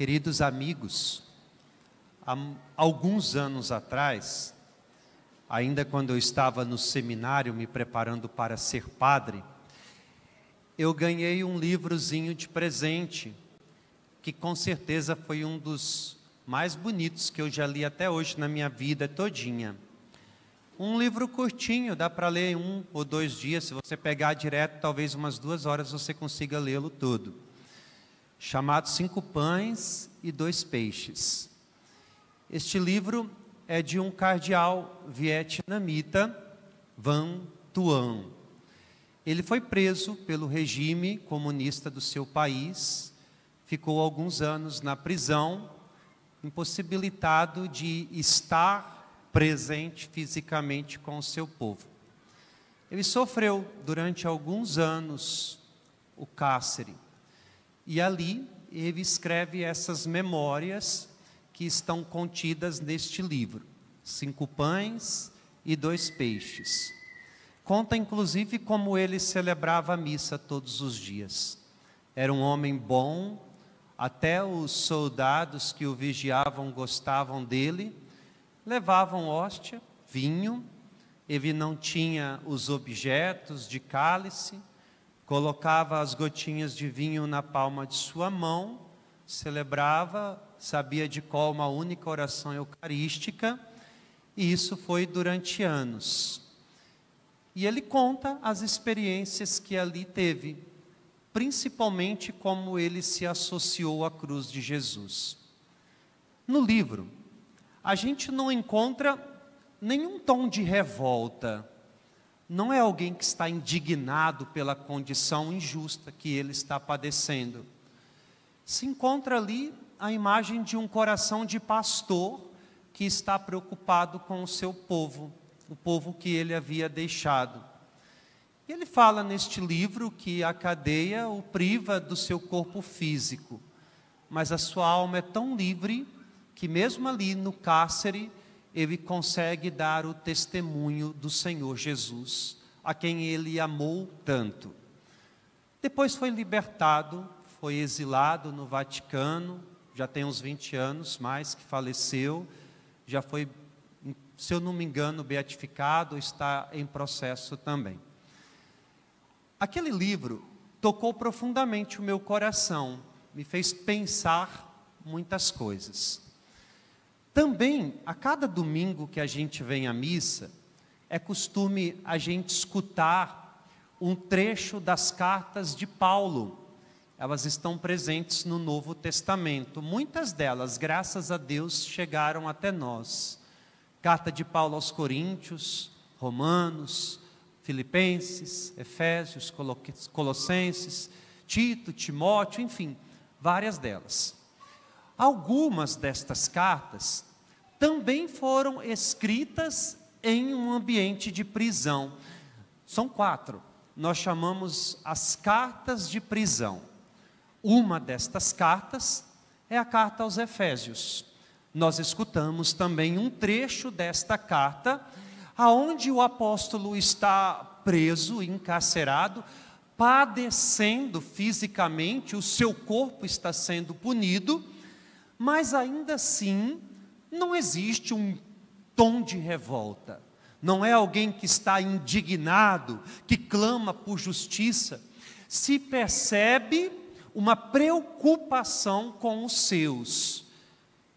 Queridos amigos, há alguns anos atrás, ainda quando eu estava no seminário me preparando para ser padre, eu ganhei um livrozinho de presente, que com certeza foi um dos mais bonitos que eu já li até hoje na minha vida todinha. Um livro curtinho, dá para ler em 1 ou 2 dias, se você pegar direto, talvez umas 2 horas você consiga lê-lo todo. Chamado 5 Pães e 2 Peixes. Este livro é de um cardeal vietnamita, Van Thuan. Ele foi preso pelo regime comunista do seu país, ficou alguns anos na prisão, impossibilitado de estar presente fisicamente com o seu povo. Ele sofreu durante alguns anos o cárcere. E ali ele escreve essas memórias que estão contidas neste livro, 5 Pães e 2 Peixes. Conta inclusive como ele celebrava a missa todos os dias. Era um homem bom, até os soldados que o vigiavam gostavam dele, levavam hóstia, vinho, ele não tinha os objetos de cálice, colocava as gotinhas de vinho na palma de sua mão, celebrava, sabia de cor uma única oração eucarística, e isso foi durante anos. E ele conta as experiências que ali teve, principalmente como ele se associou à cruz de Jesus. No livro, a gente não encontra nenhum tom de revolta. Não é alguém que está indignado pela condição injusta que ele está padecendo. Se encontra ali a imagem de um coração de pastor que está preocupado com o seu povo, o povo que ele havia deixado. E ele fala neste livro que a cadeia o priva do seu corpo físico, mas a sua alma é tão livre que mesmo ali no cárcere, ele consegue dar o testemunho do Senhor Jesus, a quem ele amou tanto. Depois foi libertado, foi exilado no Vaticano, já tem uns 20 anos mais que faleceu, já foi, se eu não me engano, beatificado, está em processo também. Aquele livro tocou profundamente o meu coração, me fez pensar muitas coisas. Também, a cada domingo que a gente vem à missa, é costume a gente escutar um trecho das cartas de Paulo. Elas estão presentes no Novo Testamento. Muitas delas, graças a Deus, chegaram até nós. Carta de Paulo aos Coríntios, Romanos, Filipenses, Efésios, Colossenses, Tito, Timóteo, enfim, várias delas. Algumas destas cartas também foram escritas em um ambiente de prisão. São 4. Nós chamamos as cartas de prisão. Uma destas cartas é a carta aos Efésios. Nós escutamos também um trecho desta carta, aonde o apóstolo está preso, encarcerado, padecendo fisicamente, o seu corpo está sendo punido, mas ainda assim, não existe um tom de revolta. Não é alguém que está indignado, que clama por justiça. Se percebe uma preocupação com os seus.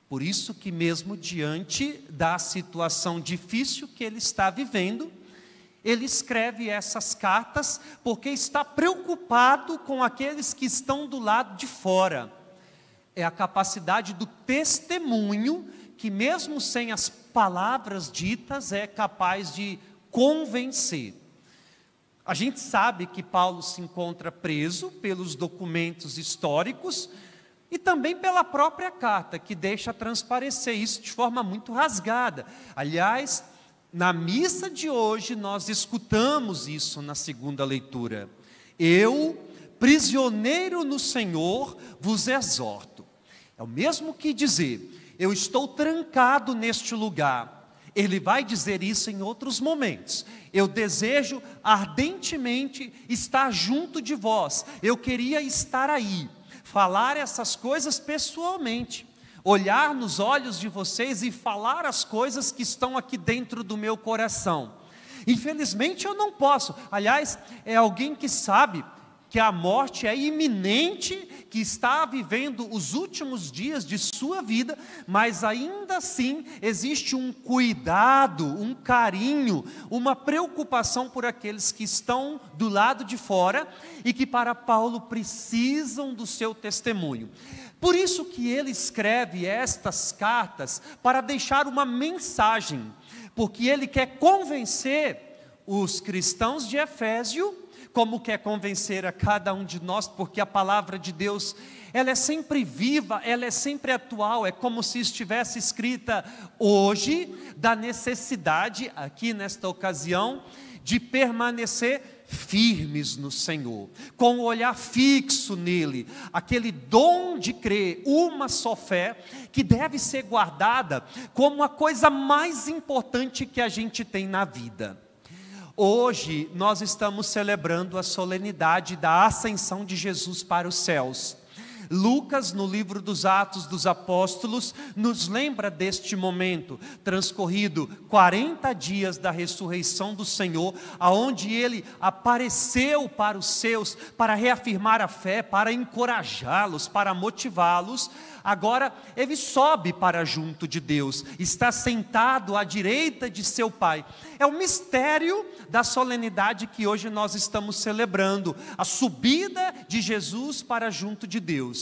Por isso que mesmo diante da situação difícil que ele está vivendo, ele escreve essas cartas porque está preocupado com aqueles que estão do lado de fora. É a capacidade do testemunho que mesmo sem as palavras ditas é capaz de convencer. A gente sabe que Paulo se encontra preso pelos documentos históricos e também pela própria carta, que deixa transparecer isso de forma muito rasgada. Aliás, na missa de hoje nós escutamos isso na segunda leitura. Eu, prisioneiro no Senhor, vos exorto. É o mesmo que dizer, eu estou trancado neste lugar. Ele vai dizer isso em outros momentos. Eu desejo ardentemente estar junto de vós. Eu queria estar aí. falar essas coisas pessoalmente, olhar nos olhos de vocês e falar as coisas que estão aqui dentro do meu coração. Infelizmente eu não posso. Aliás, é alguém que sabe que a morte é iminente, que está vivendo os últimos dias de sua vida, mas ainda assim existe um cuidado, um carinho, uma preocupação por aqueles que estão do lado de fora e que para Paulo precisam do seu testemunho. Por isso que ele escreve estas cartas para deixar uma mensagem, porque ele quer convencer os cristãos de Éfeso, como quer convencer a cada um de nós, porque a palavra de Deus, ela é sempre viva, ela é sempre atual, é como se estivesse escrita hoje, da necessidade, aqui nesta ocasião, de permanecer firmes no Senhor, com o olhar fixo nele, aquele dom de crer, uma só fé, que deve ser guardada como a coisa mais importante que a gente tem na vida. Hoje nós estamos celebrando a solenidade da ascensão de Jesus para os céus. Lucas, no livro dos Atos dos Apóstolos, nos lembra deste momento, transcorrido 40 dias da ressurreição do Senhor, aonde Ele apareceu para os seus, para reafirmar a fé, para encorajá-los, para motivá-los. Agora Ele sobe para junto de Deus, está sentado à direita de seu Pai. É o mistério da solenidade que hoje nós estamos celebrando, a subida de Jesus para junto de Deus.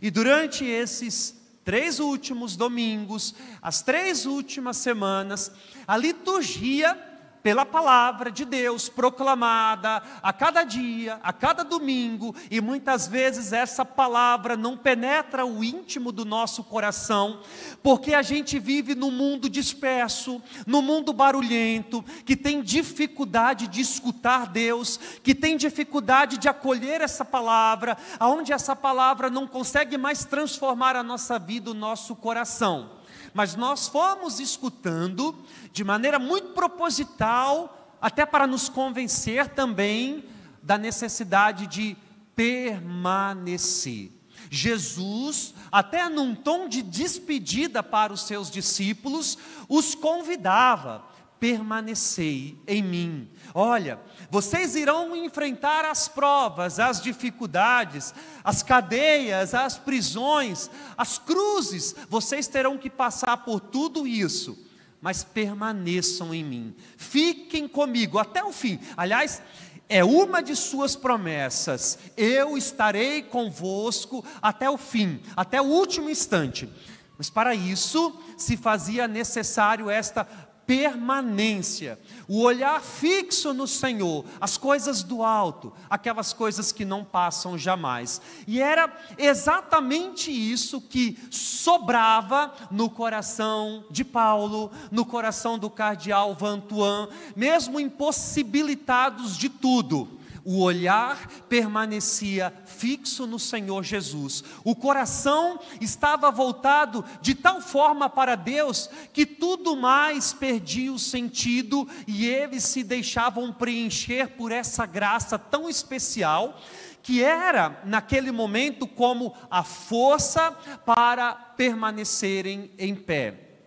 E durante esses 3 últimos domingos, as 3 últimas semanas, a liturgia pela palavra de Deus proclamada a cada dia, a cada domingo, e muitas vezes essa palavra não penetra o íntimo do nosso coração, porque a gente vive num mundo disperso, num mundo barulhento, que tem dificuldade de escutar Deus, que tem dificuldade de acolher essa palavra, aonde essa palavra não consegue mais transformar a nossa vida, o nosso coração. Mas nós fomos escutando de maneira muito proposital, até para nos convencer também da necessidade de permanecer. Jesus, até num tom de despedida para os seus discípulos, os convidava: permanecei em mim. Olha, vocês irão enfrentar as provas, as dificuldades, as cadeias, as prisões, as cruzes, vocês terão que passar por tudo isso, mas permaneçam em mim, fiquem comigo até o fim. Aliás, é uma de suas promessas: eu estarei convosco até o fim, até o último instante. Mas para isso se fazia necessário esta permanência, o olhar fixo no Senhor, as coisas do alto, aquelas coisas que não passam jamais. E era exatamente isso que sobrava no coração de Paulo, no coração do cardeal Vantuan, mesmo impossibilitados de tudo. O olhar permanecia fixo no Senhor Jesus. O coração estava voltado de tal forma para Deus que tudo mais perdia o sentido e eles se deixavam preencher por essa graça tão especial que era, naquele momento, como a força para permanecerem em pé.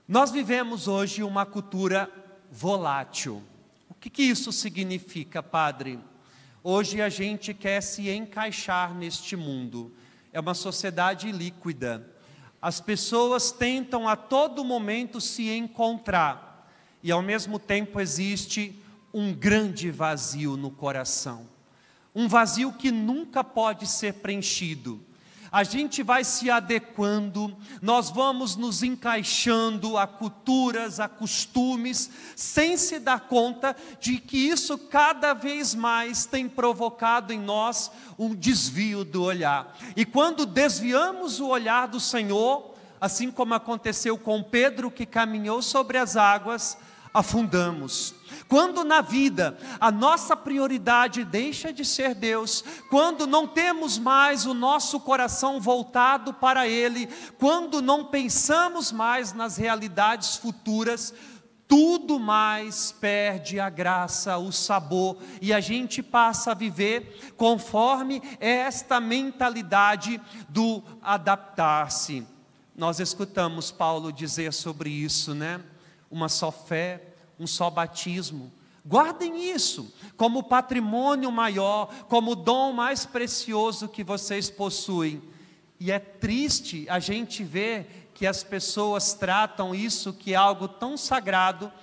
Nós vivemos hoje uma cultura volátil. O que isso significa, padre? Hoje a gente quer se encaixar neste mundo. É uma sociedade líquida. As pessoas tentam a todo momento se encontrar. E ao mesmo tempo existe um grande vazio no coração. Um vazio que nunca pode ser preenchido. A gente vai se adequando, nós vamos nos encaixando a culturas, a costumes, sem se dar conta de que isso cada vez mais tem provocado em nós um desvio do olhar. E quando desviamos o olhar do Senhor, assim como aconteceu com Pedro que caminhou sobre as águas, afundamos. Quando na vida a nossa prioridade deixa de ser Deus, quando não temos mais o nosso coração voltado para Ele, quando não pensamos mais nas realidades futuras, tudo mais perde a graça, o sabor, e a gente passa a viver conforme esta mentalidade do adaptar-se. Nós escutamos Paulo dizer sobre isso, né? Uma só fé, um só batismo. Guardem isso como patrimônio maior, como dom mais precioso que vocês possuem. E é triste a gente ver que as pessoas tratam isso, que é algo tão sagrado,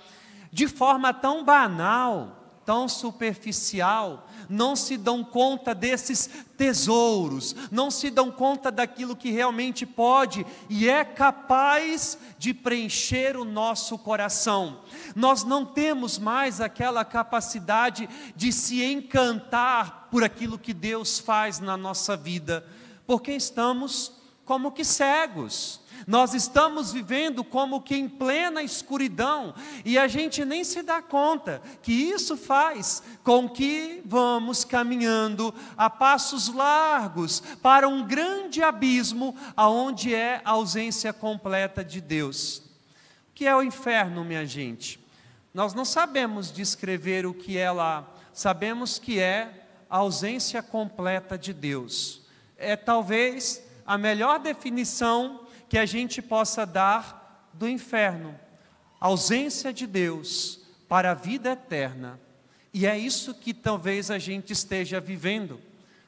de forma tão banal, tão superficial, não se dão conta desses tesouros, não se dão conta daquilo que realmente pode e é capaz de preencher o nosso coração. Nós não temos mais aquela capacidade de se encantar por aquilo que Deus faz na nossa vida, porque estamos como que cegos. Nós estamos vivendo como que em plena escuridão, e a gente nem se dá conta que isso faz com que vamos caminhando a passos largos para um grande abismo, aonde é a ausência completa de Deus. O que é o inferno, minha gente? Nós não sabemos descrever o que é lá, sabemos que é a ausência completa de Deus. É talvez a melhor definição que a gente possa dar do inferno, ausência de Deus para a vida eterna. E é isso que talvez a gente esteja vivendo,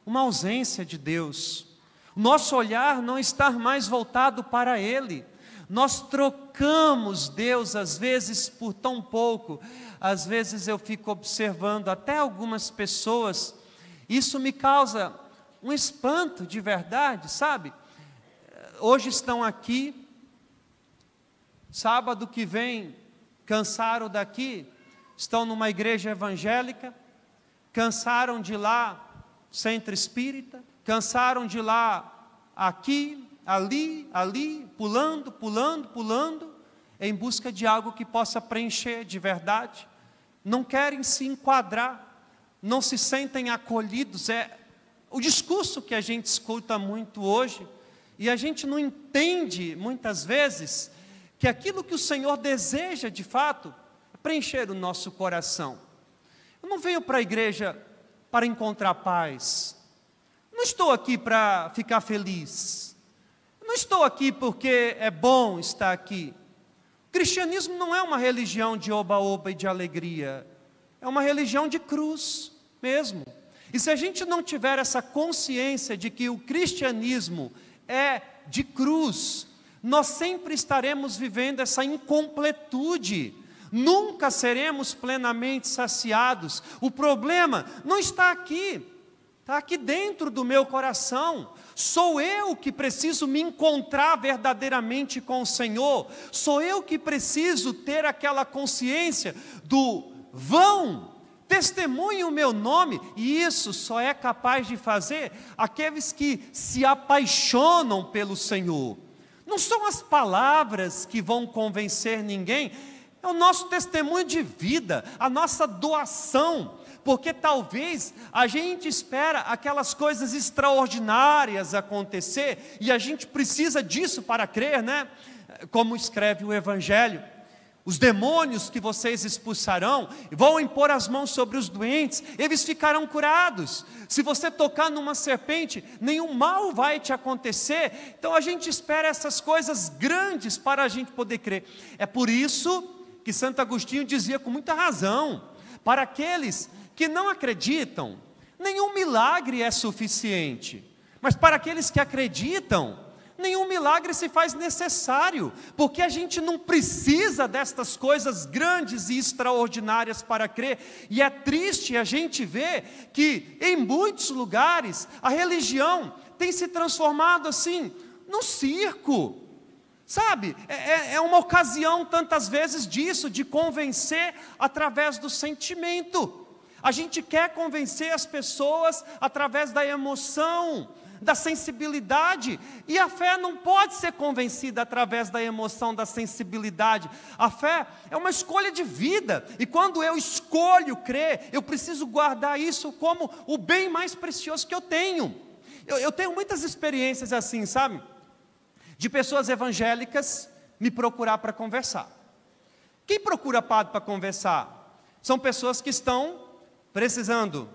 uma ausência de Deus. Nosso olhar não está mais voltado para Ele. Nós trocamos Deus às vezes por tão pouco. Às vezes eu fico observando até algumas pessoas, isso me causa um espanto de verdade, sabe? Hoje estão aqui, sábado que vem cansaram daqui, estão numa igreja evangélica, cansaram de lá, centro espírita, cansaram de lá, aqui, ali, pulando, em busca de algo que possa preencher de verdade, não querem se enquadrar, não se sentem acolhidos, é o discurso que a gente escuta muito hoje. E a gente não entende, muitas vezes, que aquilo que o Senhor deseja, de fato, é preencher o nosso coração. Eu não venho para a igreja para encontrar paz. Não estou aqui para ficar feliz. Não estou aqui porque é bom estar aqui. O cristianismo não é uma religião de oba-oba e de alegria. É uma religião de cruz mesmo. E se a gente não tiver essa consciência de que o cristianismo é de cruz, nós sempre estaremos vivendo essa incompletude, nunca seremos plenamente saciados. O problema não está aqui, está aqui dentro do meu coração. Sou eu que preciso me encontrar verdadeiramente com o Senhor, sou eu que preciso ter aquela consciência do vão, testemunhe o meu nome, e isso só é capaz de fazer aqueles que se apaixonam pelo Senhor. Não são as palavras que vão convencer ninguém, é o nosso testemunho de vida, a nossa doação, porque talvez a gente espera aquelas coisas extraordinárias acontecer, e a gente precisa disso para crer, né? Como escreve o Evangelho. Os demônios que vocês expulsarão, vão impor as mãos sobre os doentes, eles ficarão curados. Se você tocar numa serpente, nenhum mal vai te acontecer. Então a gente espera essas coisas grandes para a gente poder crer. É por isso que Santo Agostinho dizia com muita razão, para aqueles que não acreditam, nenhum milagre é suficiente. Mas para aqueles que acreditam, nenhum milagre se faz necessário, porque a gente não precisa destas coisas grandes e extraordinárias para crer, e é triste a gente ver que em muitos lugares a religião tem se transformado assim, num circo, sabe? É uma ocasião tantas vezes disso, de convencer através do sentimento. A gente quer convencer as pessoas através da emoção, da sensibilidade, e a fé não pode ser convencida através da emoção, da sensibilidade. A fé é uma escolha de vida, e quando eu escolho crer, eu preciso guardar isso como o bem mais precioso que eu tenho. Eu tenho muitas experiências assim, sabe? De pessoas evangélicas me procurar para conversar. Quem procura padre para conversar? São pessoas que estão precisando,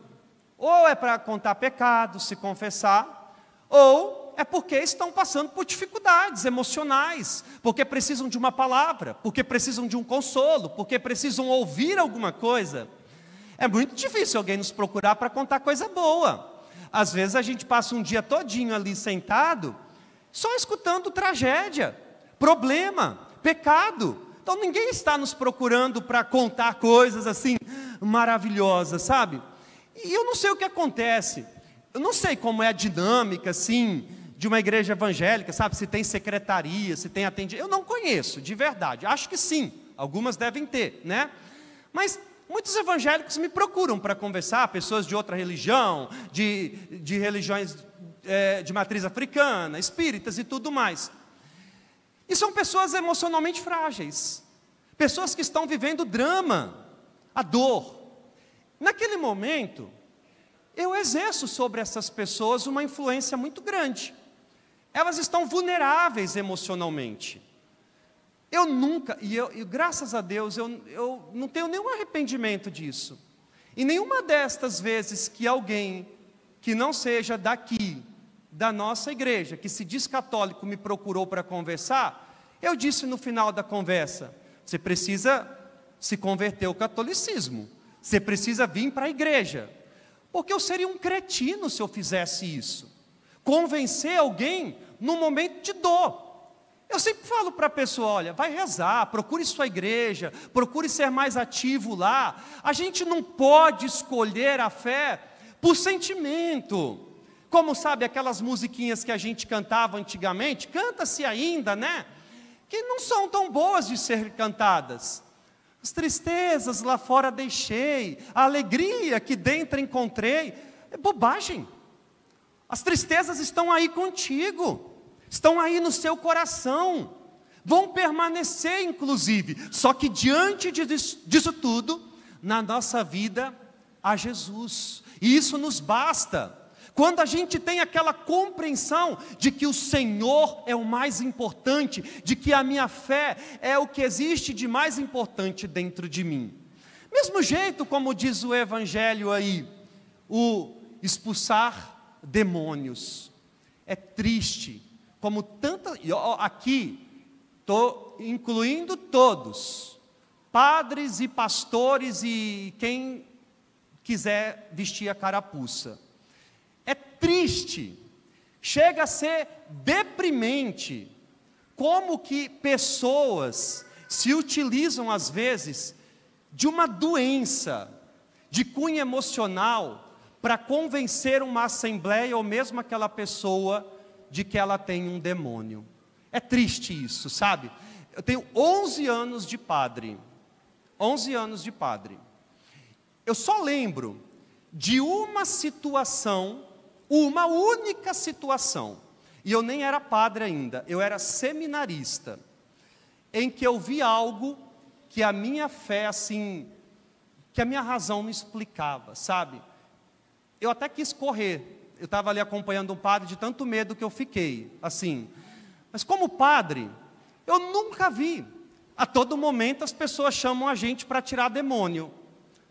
ou é para contar pecados, se confessar, ou é porque estão passando por dificuldades emocionais, porque precisam de uma palavra, porque precisam de um consolo, porque precisam ouvir alguma coisa. É muito difícil alguém nos procurar para contar coisa boa. Às vezes a gente passa um dia todinho ali sentado, só escutando tragédia, problema, pecado. Então ninguém está nos procurando para contar coisas assim maravilhosas, sabe? E eu não sei o que acontece. Eu não sei como é a dinâmica assim de uma igreja evangélica, sabe? Se tem secretaria, se tem atendimento. Eu não conheço, de verdade. Acho que sim. Algumas devem ter, né? Mas muitos evangélicos me procuram para conversar, pessoas de outra religião, de religiões de matriz africana, espíritas e tudo mais. E são pessoas emocionalmente frágeis, pessoas que estão vivendo drama, a dor. Naquele momento, eu exerço sobre essas pessoas uma influência muito grande. Elas estão vulneráveis emocionalmente. Eu nunca, e graças a Deus, eu não tenho nenhum arrependimento disso. E nenhuma destas vezes que alguém que não seja daqui, da nossa igreja, que se diz católico, me procurou para conversar, eu disse no final da conversa: você precisa se converter ao catolicismo, você precisa vir para a igreja, porque eu seria um cretino se eu fizesse isso, convencer alguém num momento de dor. Eu sempre falo para a pessoa: olha, vai rezar, procure sua igreja, procure ser mais ativo lá. A gente não pode escolher a fé por sentimento. Como sabe aquelas musiquinhas que a gente cantava antigamente, canta-se ainda, né? Que não são tão boas de ser cantadas. As tristezas lá fora deixei, a alegria que dentro encontrei. É bobagem. As tristezas estão aí contigo, estão aí no seu coração, vão permanecer inclusive, só que diante disso tudo, na nossa vida, há Jesus, e isso nos basta. Quando a gente tem aquela compreensão de que o Senhor é o mais importante, de que a minha fé é o que existe de mais importante dentro de mim. Mesmo jeito, como diz o Evangelho aí, o expulsar demônios. É triste, como tanta... Aqui, estou incluindo todos, padres e pastores e quem quiser vestir a carapuça. É triste, chega a ser deprimente, como que pessoas se utilizam às vezes de uma doença, de cunho emocional, para convencer uma assembleia ou mesmo aquela pessoa de que ela tem um demônio. É triste isso, sabe? Eu tenho 11 anos de padre, 11 anos de padre. Eu só lembro de uma situação, uma única situação, e eu nem era padre ainda, eu era seminarista, em que eu vi algo que a minha fé, assim, que a minha razão me explicava, sabe? Eu até quis correr, eu estava ali acompanhando um padre de tanto medo que eu fiquei, assim. Mas como padre, eu nunca vi. A todo momento as pessoas chamam a gente para tirar demônio,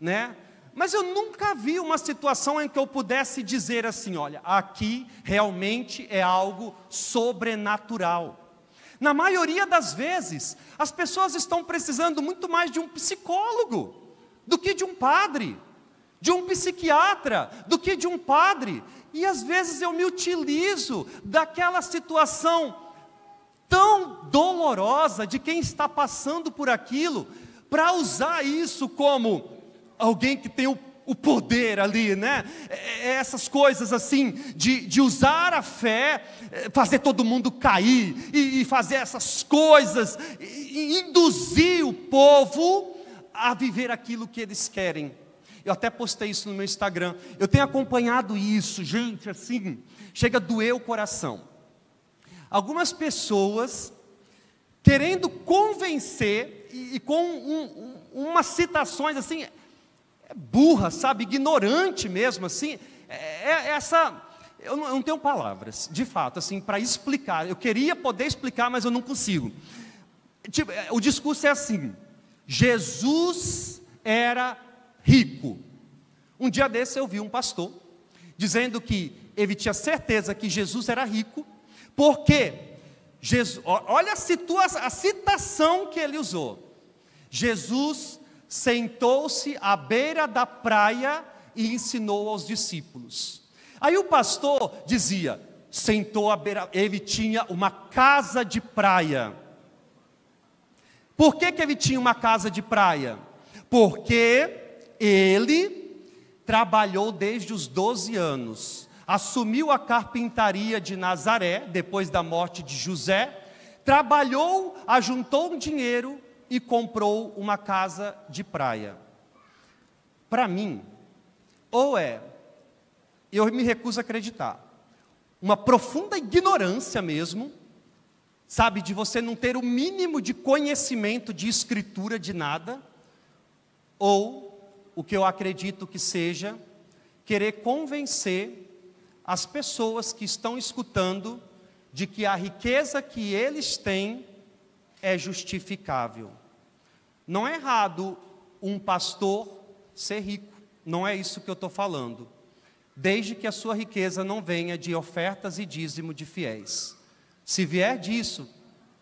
né? Mas eu nunca vi uma situação em que eu pudesse dizer assim: olha, aqui realmente é algo sobrenatural. Na maioria das vezes, as pessoas estão precisando muito mais de um psicólogo do que de um padre, de um psiquiatra do que de um padre. E às vezes eu me utilizo daquela situação tão dolorosa de quem está passando por aquilo, para usar isso como alguém que tem o poder ali, né? Essas coisas assim, de usar a fé, fazer todo mundo cair, e fazer essas coisas, e induzir o povo a viver aquilo que eles querem. Eu até postei isso no meu Instagram. Eu tenho acompanhado isso, gente, assim, chega a doer o coração. Algumas pessoas querendo convencer, e com umas citações assim, burra, sabe, ignorante mesmo, assim, eu não tenho palavras, de fato, assim, para explicar. Eu queria poder explicar, mas eu não consigo. Tipo, o discurso é assim: Jesus era rico. Um dia desse eu vi um pastor dizendo que ele tinha certeza que Jesus era rico, porque Jesus, olha a citação que ele usou. Jesus sentou-se à beira da praia e ensinou aos discípulos. Aí o pastor dizia, sentou à beira, ele tinha uma casa de praia. Por que ele tinha uma casa de praia? Porque ele trabalhou desde os 12 anos, assumiu a carpintaria de Nazaré, depois da morte de José, trabalhou, ajuntou um dinheiro e comprou uma casa de praia. Para mim, eu me recuso a acreditar, uma profunda ignorância mesmo, sabe, de você não ter o mínimo de conhecimento de escritura de nada, ou o que eu acredito que seja, querer convencer as pessoas que estão escutando de que a riqueza que eles têm é justificável. Não é errado um pastor ser rico, não é isso que eu estou falando, desde que a sua riqueza não venha de ofertas e dízimo de fiéis. Se vier disso,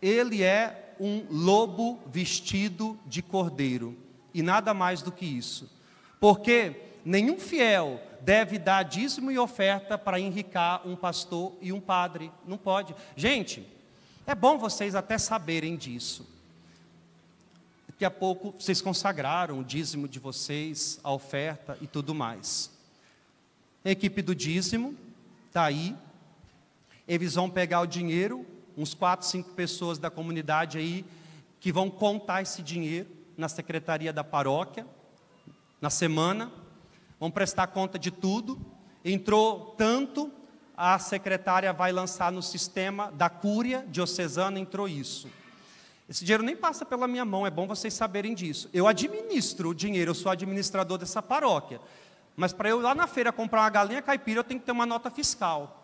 ele é um lobo vestido de cordeiro, e nada mais do que isso. Porque nenhum fiel deve dar dízimo e oferta para enriquecer um pastor e um padre. Não pode. Gente, é bom vocês até saberem disso. Daqui a pouco vocês consagraram o dízimo de vocês, a oferta e tudo mais. A equipe do dízimo está aí. Eles vão pegar o dinheiro, uns 4, 5 pessoas da comunidade aí, que vão contar esse dinheiro na secretaria da paróquia, na semana, vão prestar conta de tudo. Entrou tanto, a secretária vai lançar no sistema da cúria diocesana, entrou isso. Esse dinheiro nem passa pela minha mão, é bom vocês saberem disso. Eu administro o dinheiro, eu sou administrador dessa paróquia. Mas para eu ir lá na feira comprar uma galinha caipira, eu tenho que ter uma nota fiscal.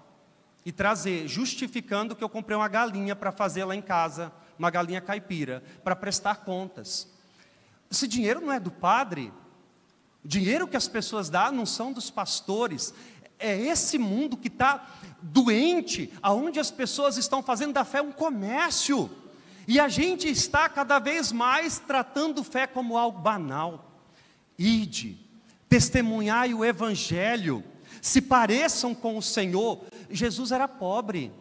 E trazer, justificando que eu comprei uma galinha para fazer lá em casa, uma galinha caipira, para prestar contas. Esse dinheiro não é do padre. O dinheiro que as pessoas dão não são dos pastores. É esse mundo que está doente, aonde as pessoas estão fazendo da fé um comércio. E a gente está cada vez mais tratando fé como algo banal. Ide, testemunhai o evangelho, se pareçam com o Senhor. Jesus era pobre,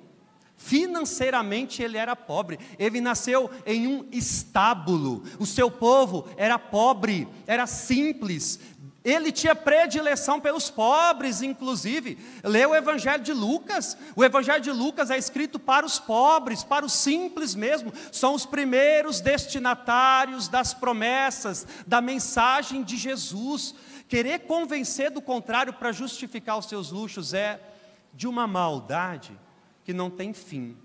financeiramente ele era pobre, ele nasceu em um estábulo, o seu povo era pobre, era simples, ele tinha predileção pelos pobres, inclusive. Lê o Evangelho de Lucas. O Evangelho de Lucas é escrito para os pobres, para os simples mesmo. São os primeiros destinatários das promessas, da mensagem de Jesus. Querer convencer do contrário para justificar os seus luxos é de uma maldade que não tem fim.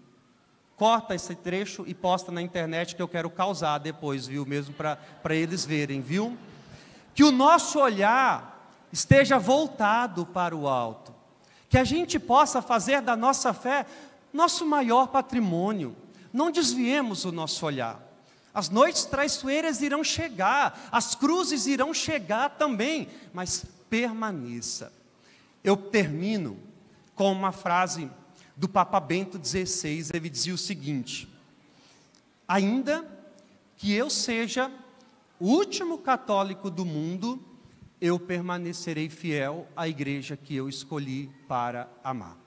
Corta esse trecho e posta na internet, que eu quero causar depois, viu? Mesmo para eles verem, viu? Que o nosso olhar esteja voltado para o alto, que a gente possa fazer da nossa fé nosso maior patrimônio. Não desviemos o nosso olhar. As noites traiçoeiras irão chegar, as cruzes irão chegar também, mas permaneça. Eu termino com uma frase do Papa Bento XVI, ele dizia o seguinte: ainda que eu seja o último católico do mundo, eu permanecerei fiel à igreja que eu escolhi para amar.